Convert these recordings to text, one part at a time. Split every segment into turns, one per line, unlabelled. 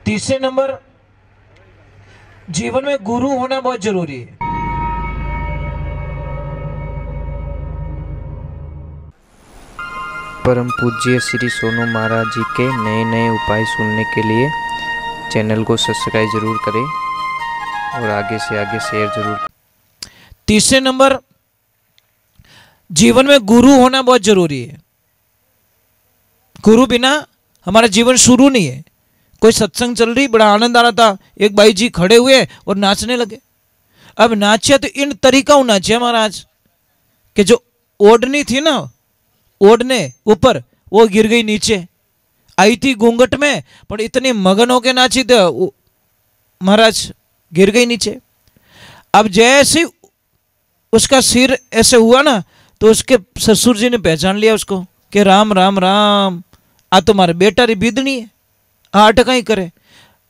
तीसरे नंबर, जीवन में गुरु होना बहुत जरूरी है।
परम पूज्य श्री सोनू महाराज जी के नए नए उपाय सुनने के लिए चैनल को सब्सक्राइब जरूर करें और आगे से आगे शेयर जरूर करें।
तीसरे नंबर, जीवन में गुरु होना बहुत जरूरी है। गुरु बिना हमारा जीवन शुरू नहीं है। कोई सत्संग चल रही, बड़ा आनंद आ रहा था, एक भाई जी खड़े हुए और नाचने लगे। अब नाचे तो इन तरीका नाचे महाराज कि जो ओढ़नी थी ना, ओढ़ने ऊपर, वो गिर गई नीचे। आई थी घूंघट में, पर इतनी मगन होके नाची तो महाराज गिर गई नीचे। अब जैसे उसका सिर ऐसे हुआ ना, तो उसके ससुर जी ने पहचान लिया उसको कि राम राम राम, आ तुम्हारे बेटा री बिदनी है, आठ कहीं करे।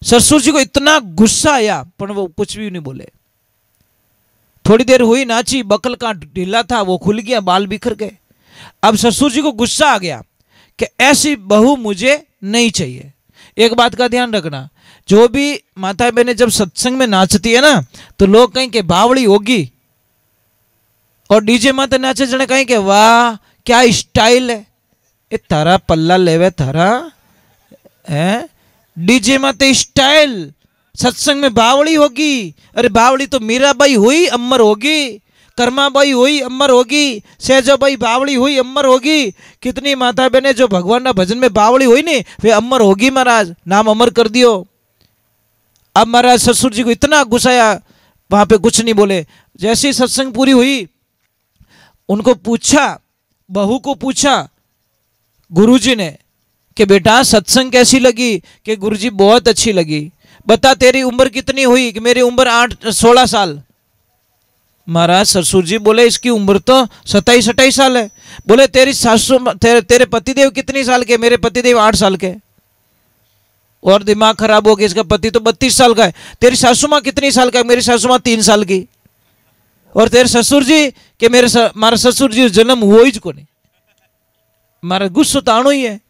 ससुर जी को इतना गुस्सा आया, पर वो कुछ भी नहीं बोले। थोड़ी देर हुई, नाची, बकल का ढीला था वो खुल गया, बाल बिखर गए। अब ससुर जी को गुस्सा आ गया कि ऐसी बहू मुझे नहीं चाहिए। एक बात का ध्यान रखना, जो भी माता बहनें जब सत्संग में नाचती है ना, तो लोग कहें कि बावड़ी होगी, और डीजे माता नाचे जने कहें कि वाह क्या स्टाइल है। ए थारा पल्ला लेवे थारा है, डीजे माते स्टाइल, सत्संग में बावड़ी होगी। अरे बावड़ी तो मीराबाई हुई, अमर होगी। कर्माबाई हुई, अमर होगी। सहजाबाई बावड़ी हुई, अमर होगी। कितनी माता बहनें जो भगवान ना भजन में बावड़ी हुई नहीं, वे अमर होगी। महाराज नाम अमर कर दियो। अब महाराज ससुर जी को इतना गुस्साया, वहां पे कुछ नहीं बोले। जैसी सत्संग पूरी हुई, उनको पूछा, बहू को पूछा गुरुजी ने कि बेटा सत्संग कैसी लगी? कि गुरुजी बहुत अच्छी लगी। बता तेरी उम्र कितनी हुई? कि मेरी उम्र 16 साल। महाराज ससुर जी बोले इसकी उम्र तो 27-28 साल है। बोले तेरी सासू तेरे पतिदेव कितनी साल के? मेरे पतिदेव 8 साल के। और दिमाग खराब हो गया, इसका पति तो 32 साल का है। तेरी सासू माँ कितनी साल का है? मेरी सासू माँ 3 साल की। और तेरे ससुर जी के मारा ससुर जी जन्म हुआ ही को नहीं। मारा गुस्सा ताणो ही है।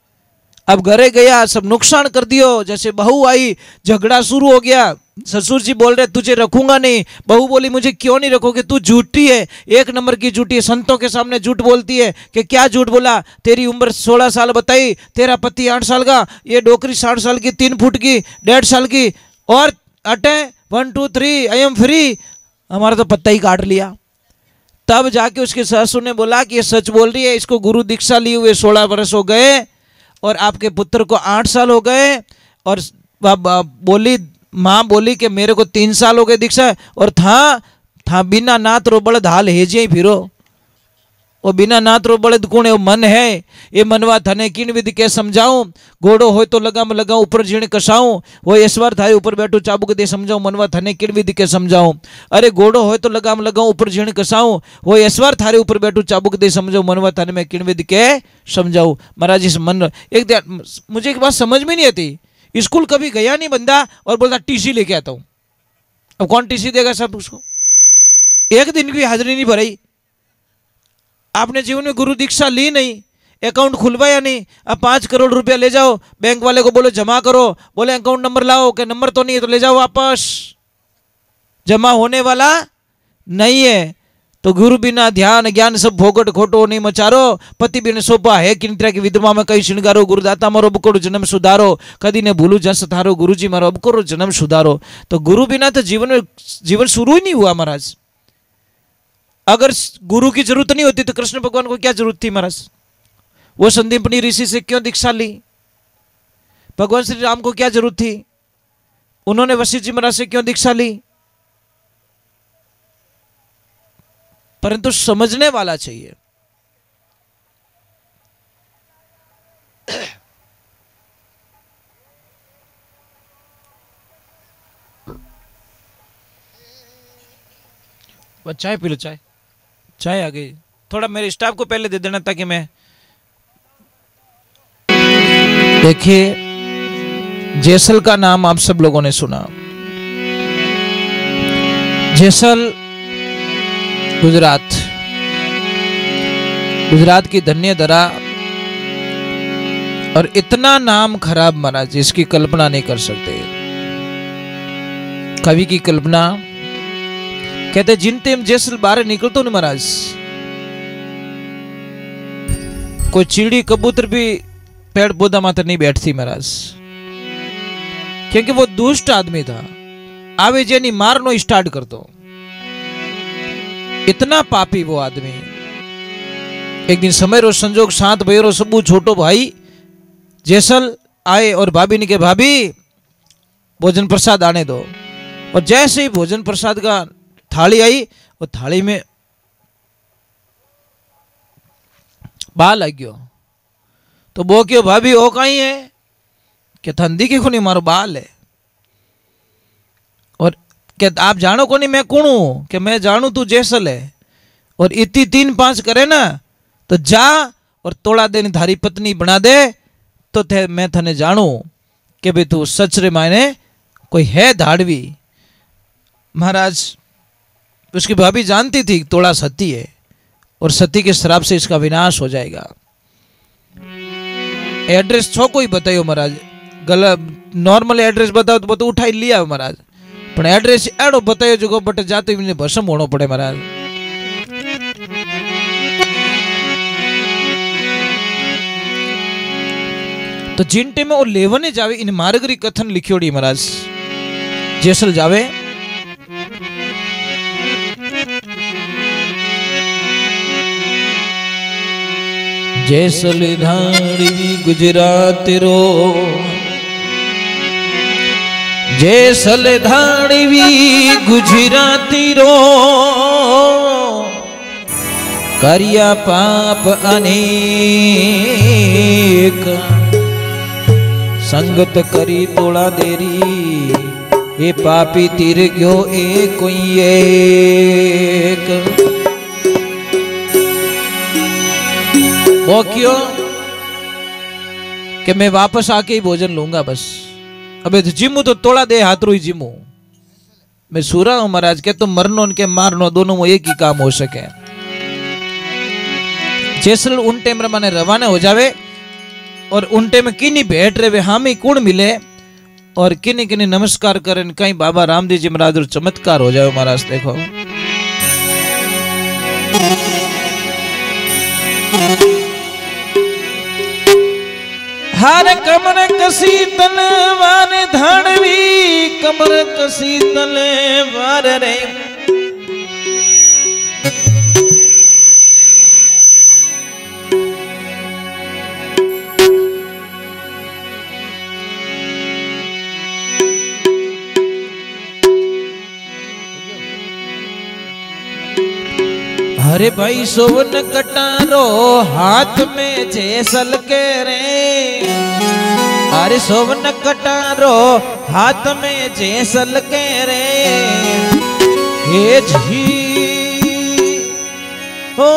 अब घरे गया, सब नुकसान कर दियो। जैसे बहू आई, झगड़ा शुरू हो गया। ससुर जी बोल रहे तुझे रखूंगा नहीं। बहू बोली मुझे क्यों नहीं रखोगे? तू झूठी है, एक नंबर की झूठी है। संतों के सामने झूठ बोलती है। कि क्या झूठ बोला? तेरी उम्र 16 साल बताई, तेरा पति 8 साल का, ये डोकरी 60 साल की, 3 फुट की, 1.5 साल की, और अटे 1 2 3 आई एम फ्री। हमारा तो पत्ता ही काट लिया। तब जाके उसके ससुर ने बोला कि ये सच बोल रही है, इसको गुरु दीक्षा लिए हुए 16 वर्ष हो गए और आपके पुत्र को 8 साल हो गए। और बोली, माँ बोली कि मेरे को 3 साल हो गए दीक्षा, और था बिना नात रो बड़द हाल हेजे ही फिरो। वो बिना नात रो बड़द कौन है? वो मन है। ये मनवा थने किन विधि के समझाऊं? घोड़ो हो तो लगाम लगाऊं, ऊपर जीण कसाऊं। वो ईश्वर थारे ऊपर बैठो चाबुक दे समझाऊं, मनवा थने किन विधि के समझाऊं। अरे घोड़ो हो तो लगाम लगाऊं, ऊपर जीण कसाऊं। वो ईश्वर थारे ऊपर बैठो चाबुक दे समझाऊं, मनवा थने में किन विधि के समझाऊं। महाराज इस मन मुझे एक बात समझ में नहीं आती। स्कूल कभी गया नहीं बंदा और बोलता टीसी लेके आता हूं। अब कौन टीसी देगा सब उसको? एक दिन की हाजिरी नहीं भराई। आपने जीवन में गुरु दीक्षा ली नहीं, अकाउंट खुलवाया नहीं। अब 5 करोड़ रुपया ले जाओ, बैंक वाले को बोलो जमा करो, बोले अकाउंट नंबर लाओ, कि नंबर तो नहीं है तो ले जाओ वापस, जमा होने वाला नहीं है। तो गुरु बिना ध्यान ज्ञान सब भोगट खोटो नहीं मचारो। पति बिन सोपा है किन तरह की विधवा में कई श्रृंगारो। गुरुदाता मारो बकोड़ो जन्म सुधारो, कदी ने भूलू जस थारो। गुरु जी मारो अब करो जन्म सुधारो। तो गुरु बिना तो जीवन शुरू ही नहीं हुआ महाराज। अगर गुरु की जरूरत नहीं होती तो कृष्ण भगवान को क्या जरूरत थी महाराज? वो संदीपनी ऋषि से क्यों दीक्षा ली? भगवान श्री राम को क्या जरूरत थी? उन्होंने वशिष्ठ जी महाराज से क्यों दीक्षा ली? परंतु समझने वाला चाहिए। चाय पी लो, चाय आ गई। थोड़ा मेरे स्टाफ को पहले दे देना ताकि मैं। देखिए, जैसल का नाम आप सब लोगों ने सुना। जैसल गुजरात, गुजरात की धन्य धरा और इतना नाम खराब महाराज इसकी कल्पना नहीं कर सकते। कवि की कल्पना कहते जिन टेम जैसल बाहर निकलतो नहीं महाराज, कोई चिड़ी कबूतर भी पेड़ पौधा मात्र नहीं बैठती महाराज, क्योंकि वो दुष्ट आदमी था। आवे जेनी मारनो स्टार्ट कर दो, इतना पापी वो आदमी। एक दिन समय रो संजोग 7 बजे रो सबू छोटो भाई जैसल आए और भाभी ने के भाभी भोजन प्रसाद आने दो। और जैसे ही भोजन प्रसाद का थाली आई, वो थाली में बाल आ गयो। तो वो क्यों भाभी वो कहीं है कि थंदी की खुनी मारो बाल है। और क्या आप जानो को नहीं मैं कौन हूं? कि मैं जानू तू जैसल है, और इतनी 3-5 करे ना तो जा और तोड़ा देनी थारी पत्नी बना दे, तो मैं थने जानू कि भाई तू सच रे मायने कोई है धाड़वी। महाराज उसकी भाभी जानती थी तोड़ा सती है, और सती के श्राप से इसका विनाश हो जाएगा। एड्रेस छो कोई बतायो महाराज, गलत नॉर्मल एड्रेस बताओ तो उठाई लिया महाराज, पर एड्रेस एडो बतायो जो बट जाते भी भस्म होना पड़े महाराज। तो जिन टेम वो लेवने जावे इन मार्गरी कथन लिखियोड़ी महाराज जैसल जावे। जैसल धाड़ी गुजरात रो, जैसल धाड़ी गुजराती रो, करिया पाप अनेक, संगत करी तोड़ा देरी, ये पापी तीर गयो एक कोई एक। वो क्यों कि मैं वापस आके ही भोजन लूंगा बस। अबे तो जिमू तो तोड़ा दे हाथरू ही जिमू, मैं सूरा हूं महाराज के तो मरनो उनके मारनो दोनों में एक ही काम हो सके। जैसल उन टाइम माने रवाना हो जावे, और उन टाइम किनी भेंट रहे हम ही कौन मिले, और किनी किनी नमस्कार करें कहीं बाबा रामदेव जी महाराज चमत्कार हो जाए महाराज। देखो हार कमर कसी तलवार धाड़वी, कमर कसी तलवार रे, अरे भाई सोवन कटारो हाथ में जैसल के रे, अरे सोवन कटारो हाथ में जैसल के रे, हे जी ओ